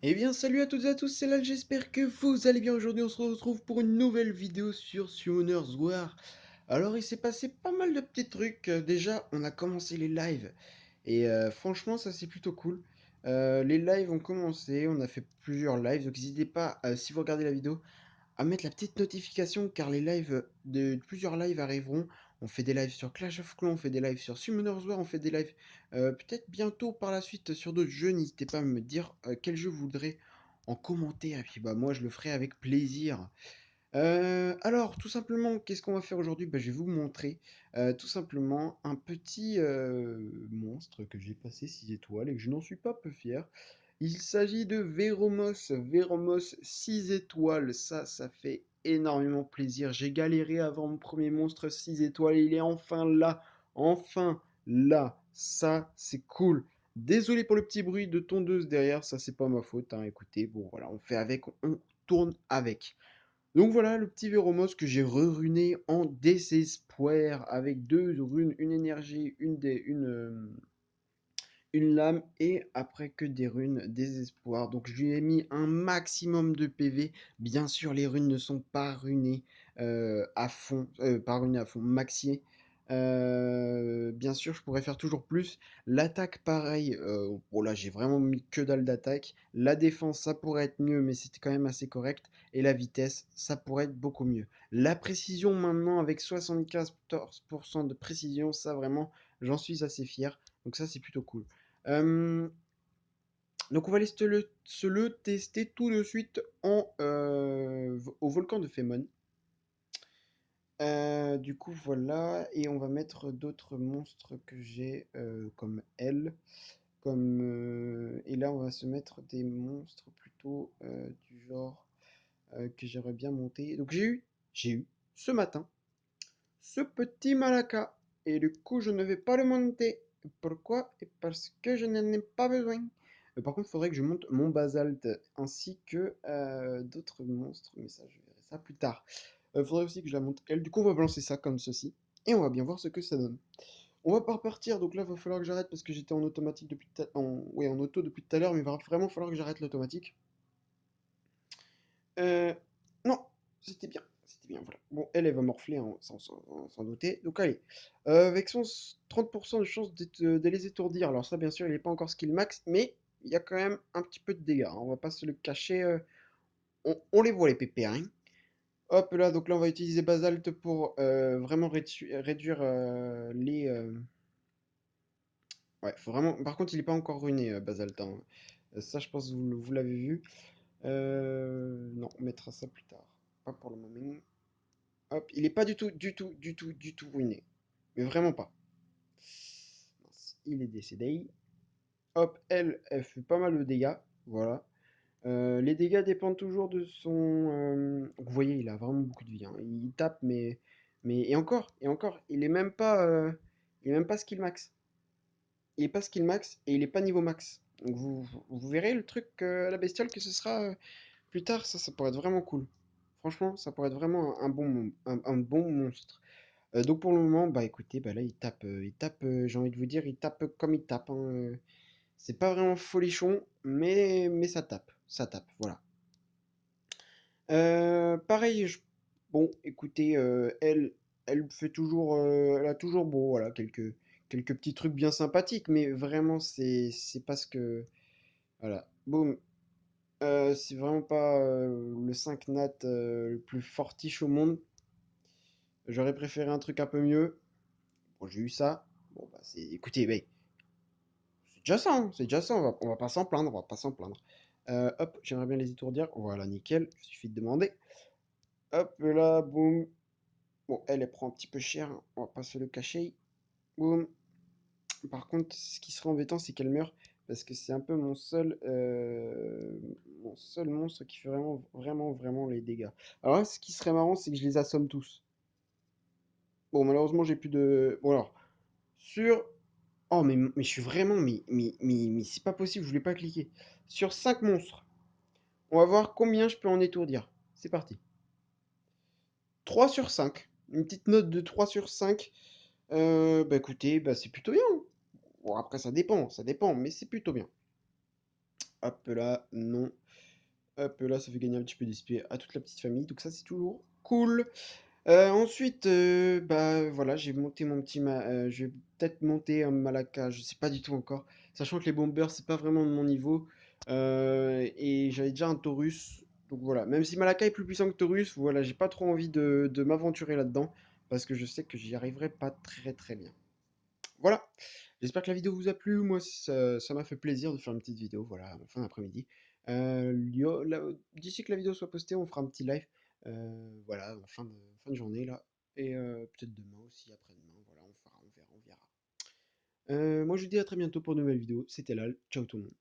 Eh bien, salut à toutes et à tous, c'est Lal, j'espère que vous allez bien. Aujourd'hui, on se retrouve pour une nouvelle vidéo sur Summoners War. Alors, il s'est passé pas mal de petits trucs. Déjà, on a commencé les lives. Et franchement, ça c'est plutôt cool. Les lives ont commencé, on a fait plusieurs lives. Donc, n'hésitez pas, si vous regardez la vidéo, à mettre la petite notification car les lives de plusieurs lives arriveront. On fait des lives sur Clash of Clans, on fait des lives sur Summoners War, on fait des lives peut-être bientôt par la suite sur d'autres jeux. N'hésitez pas à me dire quel jeu vous voudrez en commentaire et puis bah moi je le ferai avec plaisir. Alors tout simplement, qu'est-ce qu'on va faire aujourd'hui? Bah, je vais vous montrer tout simplement un petit monstre que j'ai passé 6 étoiles et que je n'en suis pas peu fier. Il s'agit de Veromos, Veromos 6 étoiles, ça fait énormément plaisir. J'ai galéré avant mon premier monstre 6 étoiles et il est enfin là, ça c'est cool. Désolé pour le petit bruit de tondeuse derrière, ça c'est pas ma faute, hein. Écoutez, bon voilà, on fait avec, on tourne avec. Donc voilà le petit Véromos que j'ai reruné en désespoir avec deux runes, une énergie, une lame et après que des runes désespoir. Donc je lui ai mis un maximum de PV. Bien sûr, les runes ne sont pas runées à fond, pas runées à fond, maxier. Bien sûr, je pourrais faire toujours plus. L'attaque, pareil. Bon, là, j'ai vraiment mis que dalle d'attaque. La défense, ça pourrait être mieux, mais c'était quand même assez correct. Et la vitesse, ça pourrait être beaucoup mieux. La précision, maintenant, avec 74% de précision, ça vraiment, j'en suis assez fier. Donc ça, c'est plutôt cool. Euh, donc on va aller se le tester tout de suite au volcan de Fémon. Du coup voilà, et on va mettre d'autres monstres que j'ai comme elle. Et là on va se mettre des monstres plutôt du genre que j'aimerais bien monter. Donc j'ai eu ce matin ce petit Malaka. Et du coup, je ne vais pas le monter. Pourquoi? Et parce que je n'en ai pas besoin. Par contre, il faudrait que je monte mon basalte ainsi que d'autres monstres. Mais ça, je verrai ça plus tard. Il faudrait aussi que je la monte elle. Du coup, on va balancer ça comme ceci. Et on va bien voir ce que ça donne. On va pas repartir. Donc là, il va falloir que j'arrête parce que j'étais en automatique depuis ouais, en auto depuis tout à l'heure. Mais il va vraiment falloir que j'arrête l'automatique. Euh, non, c'était bien. C'était bien, voilà. Bon, elle va morfler, hein, sans douter. Donc, allez. Avec son 30% de chance de les étourdir. Alors, ça, bien sûr, il n'est pas encore skill max, mais il y a quand même un petit peu de dégâts, hein. On va pas se le cacher. On les voit, les pépères, hein. Hop, là, donc là, on va utiliser Basalt pour vraiment réduire les. Ouais, faut vraiment. Par contre, il n'est pas encore ruiné, Basalt, hein. Ça, je pense que vous l'avez vu. Non, on mettra ça plus tard. Pas pour le moment. Hop, il est pas du tout ruiné. Mais vraiment pas. Mince, il est décédé. Hop, elle fait pas mal de dégâts. Voilà. Les dégâts dépendent toujours de son. Vous voyez, il a vraiment beaucoup de vie, hein. Il tape, mais et encore, il est même pas skill max. Il est pas skill max et il est pas niveau max. Donc vous verrez le truc la bestiole que ce sera plus tard. Ça pourrait être vraiment cool. Franchement, ça pourrait être vraiment un bon monstre. Donc pour le moment, bah écoutez, bah là il tape, j'ai envie de vous dire, il tape comme il tape, hein. C'est pas vraiment folichon, mais ça tape, voilà. Pareil, bon, écoutez, elle fait toujours, elle a toujours, bon, voilà, quelques petits trucs bien sympathiques, mais vraiment c'est pas ce que, voilà, boum. C'est vraiment pas le 5 nat le plus fortiche au monde. J'aurais préféré un truc un peu mieux. Bon, j'ai eu ça. Bon, bah, écoutez, c'est déjà ça, hein, c'est déjà ça, on va pas s'en plaindre, on va pas s'en plaindre. Hop, j'aimerais bien les étourdir. Voilà, nickel, il suffit de demander. Hop, là, boum. Bon, elle prend un petit peu cher, hein, on va pas se le cacher. Boum. Par contre, ce qui serait embêtant, c'est qu'elle meurt, parce que c'est un peu mon seul monstre qui fait vraiment, vraiment, vraiment les dégâts. Alors là, ce qui serait marrant, c'est que je les assomme tous. Bon, malheureusement, j'ai plus de... Bon, alors, sur... Oh, mais je suis vraiment... Mais c'est pas possible, je voulais pas cliquer. Sur 5 monstres, on va voir combien je peux en étourdir. C'est parti. 3 sur 5. Une petite note de 3 sur 5. Bah écoutez, bah c'est plutôt bien. Bon, après, ça dépend, mais c'est plutôt bien. Hop là, non. Hop là, ça fait gagner un petit peu d'XP à toute la petite famille, donc ça c'est toujours cool. Ensuite, bah, voilà, j'ai monté mon petit je vais peut-être monter un Malaka, je sais pas du tout encore. Sachant que les bombers, c'est pas vraiment de mon niveau. Et j'avais déjà un Taurus. Donc voilà, même si Malaka est plus puissant que Taurus, voilà, j'ai pas trop envie de m'aventurer là-dedans. Parce que je sais que j'y arriverai pas très très bien. Voilà, j'espère que la vidéo vous a plu. Moi, ça m'a fait plaisir de faire une petite vidéo, voilà, en fin d'après-midi. D'ici que la vidéo soit postée, on fera un petit live, voilà, en fin de journée, là. Et peut-être demain aussi, après-demain, voilà, on verra. Moi, je vous dis à très bientôt pour une nouvelle vidéo. C'était Lal, ciao tout le monde.